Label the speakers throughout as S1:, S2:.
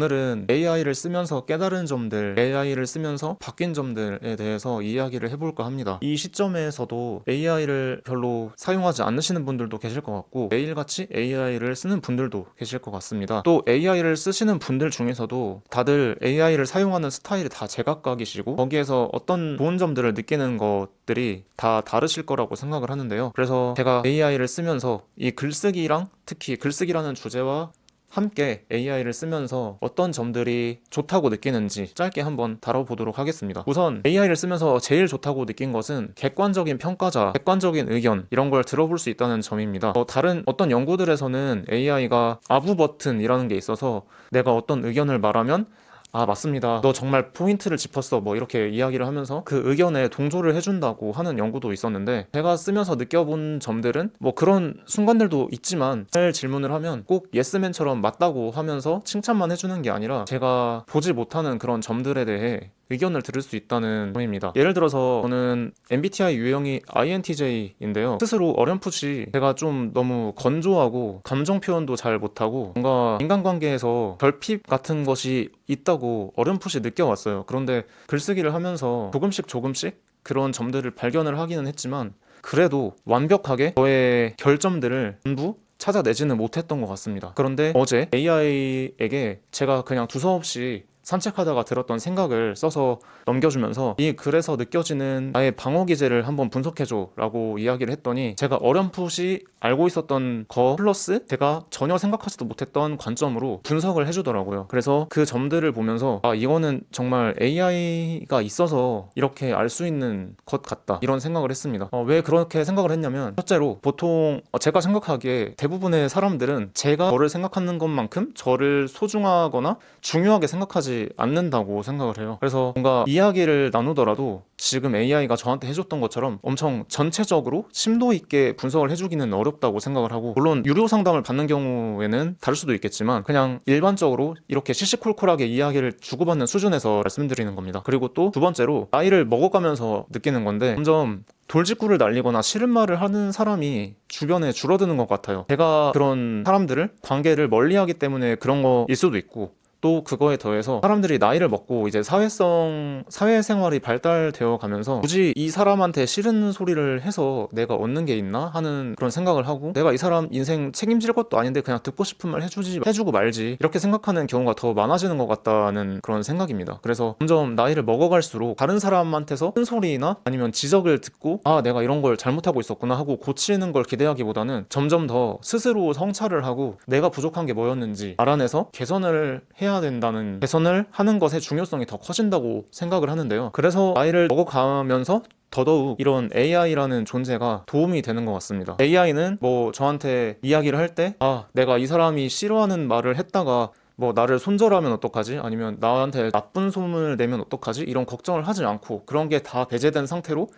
S1: 오늘은 AI를 쓰면서 깨달은 점들, AI를 쓰면서 바뀐 점들에 대해서 이야기를 해볼까 합니다. 이 시점에서도 AI를 별로 사용하지 않으시는 분들도 계실 것 같고 매일같이 AI를 쓰는 분들도 계실 것 같습니다. 또 AI를 쓰시는 분들 중에서도 다들 AI를 사용하는 스타일이 다 제각각이시고 거기에서 어떤 좋은 점들을 느끼는 것들이 다 다르실 거라고 생각을 하는데요. 그래서 제가 AI를 쓰면서 이 글쓰기랑 특히 글쓰기라는 주제와 함께 AI를 쓰면서 어떤 점들이 좋다고 느끼는지 짧게 한번 다뤄보도록 하겠습니다. 우선 AI를 쓰면서 제일 좋다고 느낀 것은 객관적인 평가자, 객관적인 의견 이런 걸 들어볼 수 있다는 점입니다. 다른 어떤 연구들에서는 AI가 아부 버튼이라는 게 있어서 내가 어떤 의견을 말하면 아, 맞습니다. 너 정말 포인트를 짚었어. 뭐 이렇게 이야기를 하면서 그 의견에 동조를 해준다고 하는 연구도 있었는데 제가 쓰면서 느껴본 점들은 뭐 그런 순간들도 있지만 잘 질문을 하면 꼭 예스맨처럼 맞다고 하면서 칭찬만 해주는 게 아니라 제가 보지 못하는 그런 점들에 대해 의견을 들을 수 있다는 점입니다. 예를 들어서 저는 MBTI 유형이 INTJ인데요. 스스로 어렴풋이 제가 좀 너무 건조하고 감정 표현도 잘 못하고 뭔가 인간관계에서 결핍 같은 것이 있다고 어렴풋이 느껴왔어요. 그런데 글쓰기를 하면서 조금씩 그런 점들을 발견을 하기는 했지만 그래도 완벽하게 저의 결점들을 전부 찾아내지는 못했던 것 같습니다. 그런데 어제 AI에게 제가 그냥 두서없이 산책하다가 들었던 생각을 써서 넘겨주면서 이 글에서 느껴지는 나의 방어 기제를 한번 분석해줘 라고 이야기를 했더니 제가 어렴풋이 알고 있었던 거 플러스 제가 전혀 생각하지도 못했던 관점으로 분석을 해주더라고요. 그래서 그 점들을 보면서 아, 이거는 정말 AI가 있어서 이렇게 알 수 있는 것 같다 이런 생각을 했습니다. 왜 그렇게 생각을 했냐면 첫째로 보통 제가 생각하기에 대부분의 사람들은 제가 저를 생각하는 것만큼 저를 소중하거나 중요하게 생각하지 않는다고 생각을 해요. 그래서 뭔가 이야기를 나누더라도 지금 AI가 저한테 해줬던 것처럼 엄청 전체적으로 심도 있게 분석을 해주기는 어렵다고 생각을 하고 물론 유료 상담을 받는 경우에는 다를 수도 있겠지만 그냥 일반적으로 이렇게 시시콜콜하게 이야기를 주고받는 수준에서 말씀드리는 겁니다. 그리고 또 두 번째로 나이를 먹어가면서 느끼는 건데 점점 돌직구를 날리거나 싫은 말을 하는 사람이 주변에 줄어드는 것 같아요. 제가 그런 사람들을 관계를 멀리하기 때문에 그런 거일 수도 있고 또 그거에 더해서 사람들이 나이를 먹고 이제 사회생활이 발달되어 가면서 굳이 이 사람한테 싫은 소리를 해서 내가 얻는 게 있나 하는 그런 생각을 하고 내가 이 사람 인생 책임질 것도 아닌데 그냥 듣고 싶은 말 해주고 말지 이렇게 생각하는 경우가 더 많아지는 것 같다는 그런 생각입니다. 그래서 점점 나이를 먹어갈수록 다른 사람한테서 큰 소리나 아니면 지적을 듣고 아, 내가 이런 걸 잘못하고 있었구나 하고 고치는 걸 기대하기보다는 점점 더 스스로 성찰을 하고 내가 부족한 게 뭐였는지 알아내서 개선을 해야 된다는 개선을 하는 것의 중요성이 더 커진다고 생각을 하는데요. 그래서 나이를 먹어가면서 더더욱 이런 AI라는 존재가 도움이 되는 것 같습니다. AI는 뭐 저한테 이야기를 할 때 아, 내가 이 사람이 싫어하는 말을 했다가 뭐 나를 손절하면 어떡하지? 아니면 나한테 나쁜 소문을 내면 어떡하지? 이런 걱정을 하지 않고 그런 게 다 배제된 상태로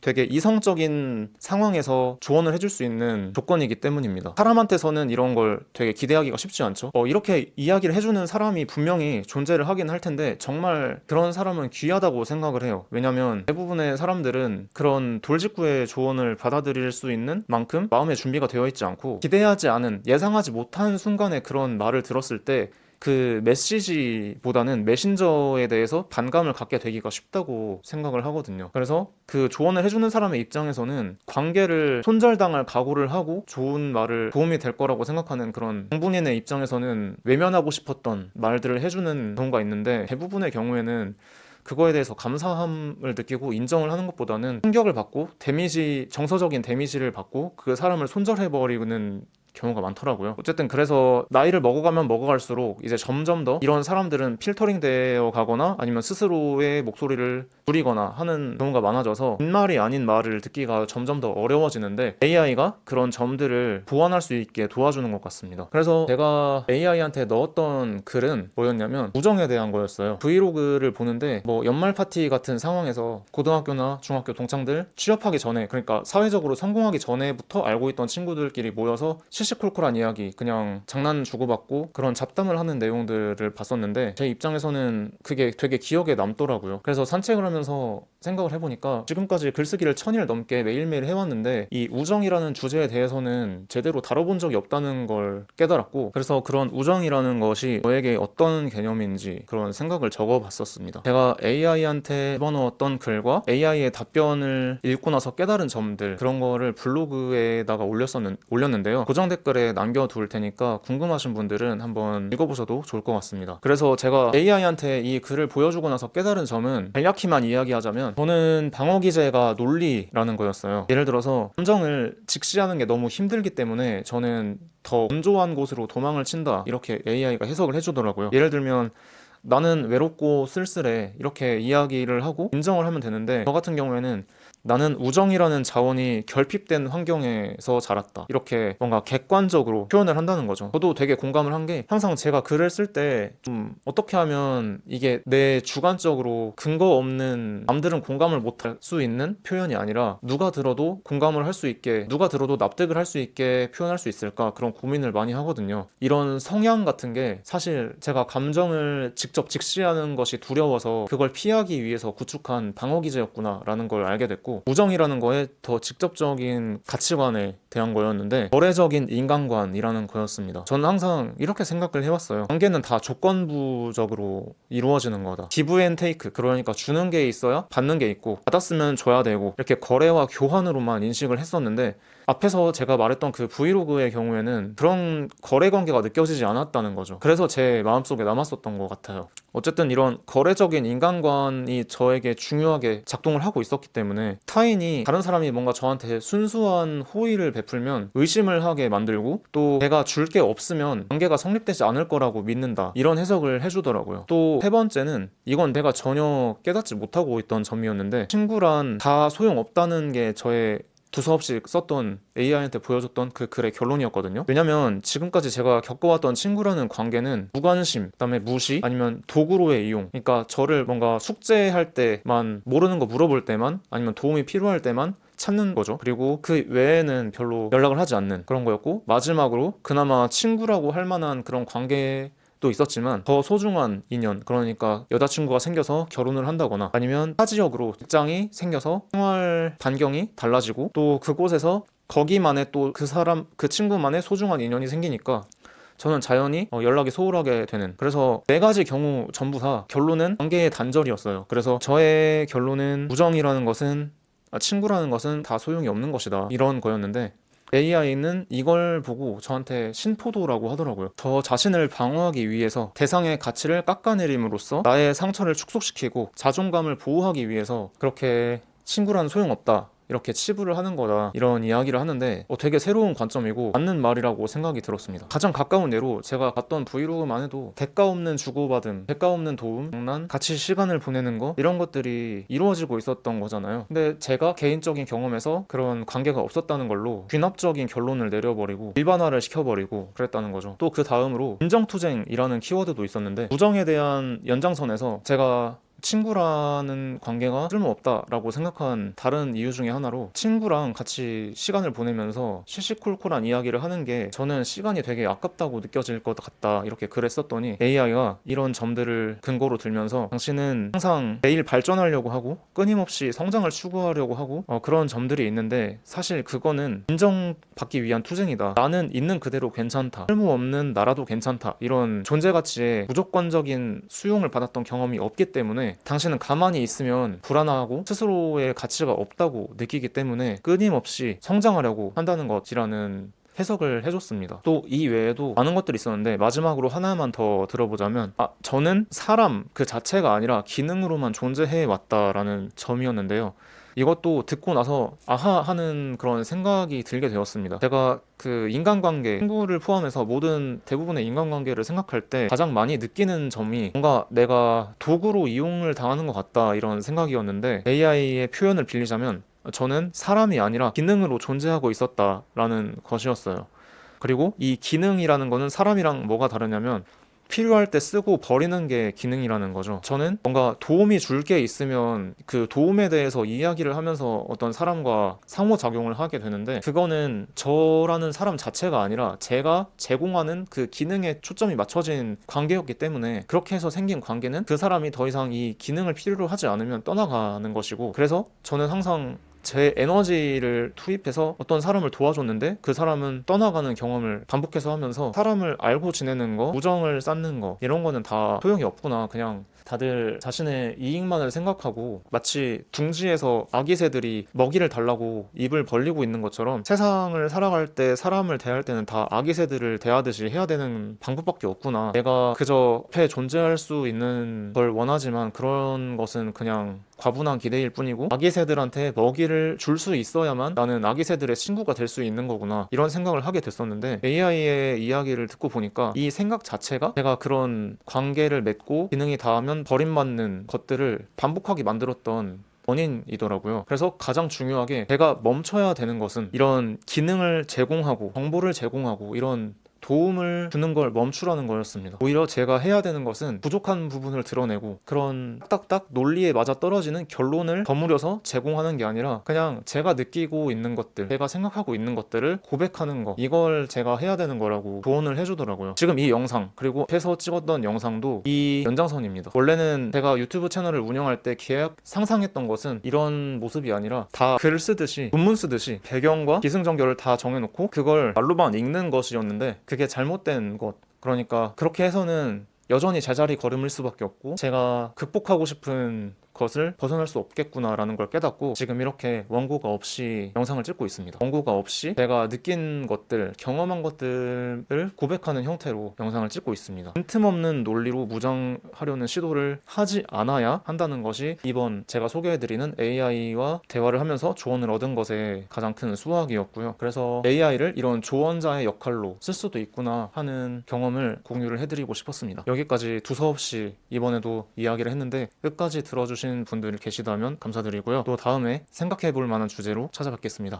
S1: 되게 이성적인 상황에서 조언을 해줄 수 있는 조건이기 때문입니다. 사람한테서는 이런 걸 되게 기대하기가 쉽지 않죠. 이렇게 이야기를 해주는 사람이 분명히 존재를 하긴 할 텐데 정말 그런 사람은 귀하다고 생각을 해요. 왜냐면 대부분의 사람들은 그런 돌직구의 조언을 받아들일 수 있는 만큼 마음의 준비가 되어 있지 않고 기대하지 않은 예상하지 못한 순간에 그런 말을 들었을 때 그 메시지보다는 메신저에 대해서 반감을 갖게 되기가 쉽다고 생각을 하거든요. 그래서 그 조언을 해주는 사람의 입장에서는 관계를 손절당할 각오를 하고 좋은 말을 도움이 될 거라고 생각하는 그런 장본인의 입장에서는 외면하고 싶었던 말들을 해주는 경우가 있는데 대부분의 경우에는 그거에 대해서 감사함을 느끼고 인정을 하는 것보다는 충격을 받고 정서적인 데미지를 받고 그 사람을 손절해버리는 경우가 많더라고요. 어쨌든 그래서 나이를 먹어가면 먹어갈수록 이제 점점 더 이런 사람들은 필터링 되어 가거나 아니면 스스로의 목소리를 줄이거나 하는 경우가 많아져서 빈말이 아닌 말을 듣기가 점점 더 어려워지는데 AI가 그런 점들을 보완할 수 있게 도와주는 것 같습니다. 그래서 제가 AI한테 넣었던 글은 뭐였냐면 우정에 대한 거였어요. 브이로그를 보는데 뭐 연말 파티 같은 상황에서 고등학교나 중학교 동창들 취업하기 전에 그러니까 사회적으로 성공하기 전에부터 알고 있던 친구들끼리 모여서 시시콜콜한 이야기, 그냥 장난 주고받고 그런 잡담을 하는 내용들을 봤었는데 제 입장에서는 그게 되게 기억에 남더라고요. 그래서 산책을 하면서 생각을 해보니까 지금까지 글쓰기를 1000일 넘게 매일매일 해왔는데 이 우정이라는 주제에 대해서는 제대로 다뤄본 적이 없다는 걸 깨달았고, 그래서 그런 우정이라는 것이 저에게 어떤 개념인지 그런 생각을 적어봤었습니다. 제가 AI한테 집어넣었던 글과 AI의 답변을 읽고 나서 깨달은 점들, 그런 거를 블로그에다가 올렸는데요. 고정 댓글에 남겨둘 테니까 궁금하신 분들은 한번 읽어보셔도 좋을 것 같습니다. 그래서 제가 AI한테 이 글을 보여주고 나서 깨달은 점은, 간략히만 이야기하자면 저는 방어 기제가 논리라는 거였어요. 예를 들어서 감정을 직시하는 게 너무 힘들기 때문에 저는 더 건조한 곳으로 도망을 친다, 이렇게 AI가 해석을 해주더라고요. 예를 들면 나는 외롭고 쓸쓸해, 이렇게 이야기를 하고 인정을 하면 되는데, 저 같은 경우에는 나는 우정이라는 자원이 결핍된 환경에서 자랐다, 이렇게 뭔가 객관적으로 표현을 한다는 거죠. 저도 되게 공감을 한 게, 항상 제가 글을 쓸 때 좀 어떻게 하면 이게 내 주관적으로 근거 없는, 남들은 공감을 못할 수 있는 표현이 아니라 누가 들어도 공감을 할 수 있게, 누가 들어도 납득을 할 수 있게 표현할 수 있을까, 그런 고민을 많이 하거든요. 이런 성향 같은 게 사실 제가 감정을 직접 직시하는 것이 두려워서 그걸 피하기 위해서 구축한 방어 기제였구나 라는 걸 알게 됐고, 우정이라는 거에 더 직접적인 가치관에 대한 거였는데 거래적인 인간관이라는 거였습니다. 저는 항상 이렇게 생각을 해왔어요. 관계는 다 조건부적으로 이루어지는 거다. 기브 앤 테이크, 그러니까 주는 게 있어야 받는 게 있고, 받았으면 줘야 되고, 이렇게 거래와 교환으로만 인식을 했었는데, 앞에서 제가 말했던 그 브이로그의 경우에는 그런 거래 관계가 느껴지지 않았다는 거죠. 그래서 제 마음속에 남았었던 것 같아요. 어쨌든 이런 거래적인 인간관이 저에게 중요하게 작동을 하고 있었기 때문에, 타인이, 다른 사람이 뭔가 저한테 순수한 호의를 베풀면 의심을 하게 만들고, 또 내가 줄 게 없으면 관계가 성립되지 않을 거라고 믿는다, 이런 해석을 해주더라고요. 또 세 번째는, 이건 내가 전혀 깨닫지 못하고 있던 점이었는데, 친구란 다 소용없다는 게 저의 두서없이 썼던, AI한테 보여줬던 그 글의 결론이었거든요. 왜냐면 지금까지 제가 겪어왔던 친구라는 관계는 무관심, 그다음에 무시, 아니면 도구로의 이용, 그러니까 저를 뭔가 숙제할 때만, 모르는 거 물어볼 때만, 아니면 도움이 필요할 때만 찾는 거죠. 그리고 그 외에는 별로 연락을 하지 않는 그런 거였고, 마지막으로 그나마 친구라고 할 만한 그런 관계 도 있었지만, 더 소중한 인연, 그러니까 여자친구가 생겨서 결혼을 한다거나, 아니면 타 지역으로 직장이 생겨서 생활 반경이 달라지고, 또 그곳에서 거기만의, 또 그 사람, 그 친구만의 소중한 인연이 생기니까 저는 자연히 연락이 소홀하게 되는, 그래서 네 가지 경우 전부 다 결론은 관계의 단절이었어요. 그래서 저의 결론은 우정이라는 것은, 친구라는 것은 다 소용이 없는 것이다, 이런 거였는데, AI는 이걸 보고 저한테 신포도라고 하더라고요. 저 자신을 방어하기 위해서 대상의 가치를 깎아내림으로써 나의 상처를 축소시키고 자존감을 보호하기 위해서 그렇게 친구란 소용없다, 이렇게 치부를 하는 거다, 이런 이야기를 하는데 되게 새로운 관점이고 맞는 말이라고 생각이 들었습니다. 가장 가까운 예로 제가 봤던 브이로그만 해도 대가 없는 주고받음, 대가 없는 도움, 장난, 같이 시간을 보내는 거, 이런 것들이 이루어지고 있었던 거잖아요. 근데 제가 개인적인 경험에서 그런 관계가 없었다는 걸로 귀납적인 결론을 내려버리고 일반화를 시켜버리고 그랬다는 거죠. 또 그 다음으로 인정투쟁이라는 키워드도 있었는데, 우정에 대한 연장선에서 제가 친구라는 관계가 쓸모없다라고 생각한 다른 이유 중에 하나로, 친구랑 같이 시간을 보내면서 시시콜콜한 이야기를 하는 게 저는 시간이 되게 아깝다고 느껴질 것 같다, 이렇게 글을 썼더니 AI가 이런 점들을 근거로 들면서, 당신은 항상 매일 발전하려고 하고 끊임없이 성장을 추구하려고 하고 그런 점들이 있는데, 사실 그거는 인정받기 위한 투쟁이다, 나는 있는 그대로 괜찮다, 쓸모없는 나라도 괜찮다, 이런 존재가치에 무조건적인 수용을 받았던 경험이 없기 때문에 당신은 가만히 있으면 불안하고 스스로의 가치가 없다고 느끼기 때문에 끊임없이 성장하려고 한다는 것이라는 해석을 해줬습니다. 또 이 외에도 많은 것들이 있었는데, 마지막으로 하나만 더 들어보자면, 저는 사람 그 자체가 아니라 기능으로만 존재해 왔다라는 점이었는데요. 이것도 듣고 나서 아하 하는 그런 생각이 들게 되었습니다. 제가 그 인간관계, 친구를 포함해서 모든 대부분의 인간관계를 생각할 때 가장 많이 느끼는 점이, 뭔가 내가 도구로 이용을 당하는 것 같다, 이런 생각이었는데, AI의 표현을 빌리자면 저는 사람이 아니라 기능으로 존재하고 있었다라는 것이었어요. 그리고 이 기능이라는 거는 사람이랑 뭐가 다르냐면, 필요할 때 쓰고 버리는 게 기능이라는 거죠. 저는 뭔가 도움이 줄 게 있으면 그 도움에 대해서 이야기를 하면서 어떤 사람과 상호작용을 하게 되는데, 그거는 저라는 사람 자체가 아니라 제가 제공하는 그 기능에 초점이 맞춰진 관계였기 때문에, 그렇게 해서 생긴 관계는 그 사람이 더 이상 이 기능을 필요로 하지 않으면 떠나가는 것이고, 그래서 저는 항상 제 에너지를 투입해서 어떤 사람을 도와줬는데 그 사람은 떠나가는 경험을 반복해서 하면서, 사람을 알고 지내는 거, 우정을 쌓는 거, 이런 거는 다 소용이 없구나, 그냥 다들 자신의 이익만을 생각하고 마치 둥지에서 아기 새들이 먹이를 달라고 입을 벌리고 있는 것처럼, 세상을 살아갈 때 사람을 대할 때는 다 아기 새들을 대하듯이 해야 되는 방법밖에 없구나, 내가 그저 옆에 존재할 수 있는 걸 원하지만 그런 것은 그냥 과분한 기대일 뿐이고, 아기 새들한테 먹이를 줄 수 있어야만 나는 아기 새들의 친구가 될 수 있는 거구나, 이런 생각을 하게 됐었는데, AI의 이야기를 듣고 보니까 이 생각 자체가 제가 그런 관계를 맺고 기능이 닿으면 버림받는 것들을 반복하게 만들었던 원인이더라고요. 그래서 가장 중요하게 제가 멈춰야 되는 것은, 이런 기능을 제공하고 정보를 제공하고 이런 도움을 주는 걸 멈추라는 거였습니다. 오히려 제가 해야 되는 것은 부족한 부분을 드러내고, 그런 딱딱딱 논리에 맞아떨어지는 결론을 버무려서 제공하는 게 아니라 그냥 제가 느끼고 있는 것들, 제가 생각하고 있는 것들을 고백하는 거, 이걸 제가 해야 되는 거라고 조언을 해주더라고요. 지금 이 영상, 그리고 앞에서 찍었던 영상도 이 연장선입니다. 원래는 제가 유튜브 채널을 운영할 때 계약 상상했던 것은 이런 모습이 아니라, 다 글 쓰듯이, 논문 쓰듯이 배경과 기승전결을 다 정해놓고 그걸 말로만 읽는 것이었는데, 그게 잘못된 것. 그러니까 그렇게 해서는 여전히 제자리 걸음일 수밖에 없고, 제가 극복하고 싶은 것을 벗어날 수 없겠구나라는 걸 깨닫고, 지금 이렇게 원고가 없이 영상을 찍고 있습니다. 원고가 없이 제가 느낀 것들, 경험한 것들을 고백하는 형태로 영상을 찍고 있습니다. 빈틈없는 논리로 무장하려는 시도를 하지 않아야 한다는 것이 이번 제가 소개해드리는 AI와 대화를 하면서 조언을 얻은 것의 가장 큰 수확이었고요. 그래서 AI를 이런 조언자의 역할로 쓸 수도 있구나 하는 경험을 공유를 해드리고 싶었습니다. 여기까지 두서없이 이번에도 이야기를 했는데, 끝까지 들어주신 분들 계시다면 감사드리고요. 또 다음에 생각해볼 만한 주제로 찾아뵙겠습니다.